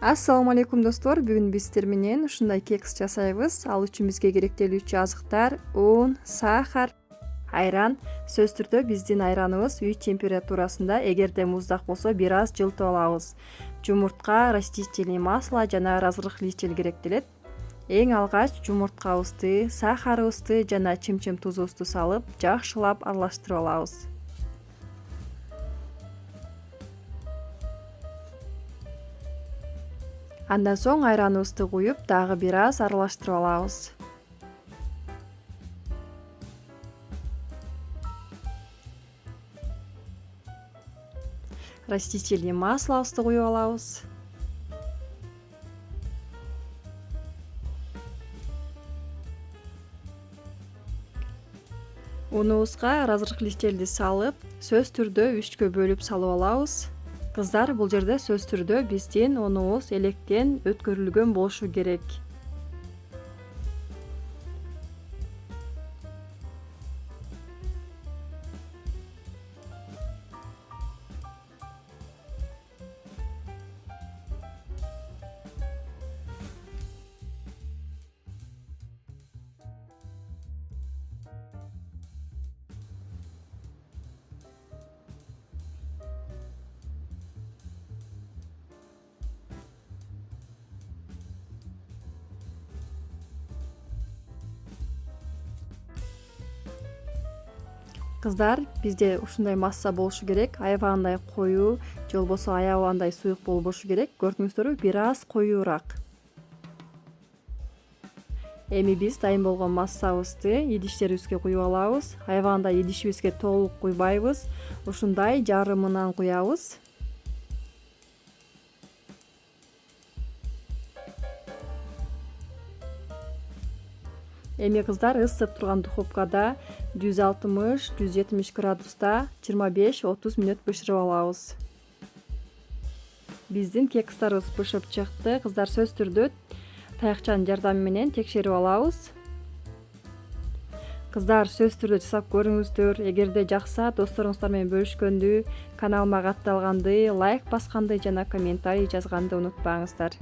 Ассаламу алейкум достор, бүгүн биз сиздер менен ушундай кекс жасайбыз. Ал үчүн бизге керектелүүчү азыктар: un, сахар, айран. Сөзсүз түрдө биздин айраныбыз үй температурасында, эгерде муздак болсо бир аз жылытып алабыз. Жумуртка, растительный масло жана разрыхлитель керектелет. Эң алгач жумурткабызды, сахарыбызды жана чымчым тузубузду салып, жакшылап аралаштырып алабыз. Андан соң айраныбызды куюп, дагы бир аз аралаштырып алабыз. Растительный маслобузду куюп алабыз. Унубузга разрыхлительди салып, сөзсүз түрдө 3кө бөлүп салып алабыз. Кыздар, бул жерде сөзсүз түрдө биздин унубуз электен өткөрүлгөн болушу керек. Кыздар, бизде ушундай масса болушу керек. Аябагандай коюу же болбосо аябагандай суюк болбошу керек. Көрдүңүздөрбү, бир аз коюураак. Эми биз дайын болгон массабызды идиштерибизге куюп алабыз. Аябагандай идишибизге толук куйбайбыз. Ушундай жарымынан куябыз. Эми кыздар, ысып турган духовкада 160-170 градуста 25-30 мүнөт бышырып алабыз. Биздин кекстарыбыз бышып чыкты. Кыздар, сөзсүз түрдө таякчанын жардамы менен текшерип алабыз. Кыздар, сөзсүз түрдө жасап көрүңүздөр. Эгерде жакса, досторуңуздар менен бөлүшкөндү, каналыма катталганды, лайк басканды жана комментарий жазганды унутпаңыздар.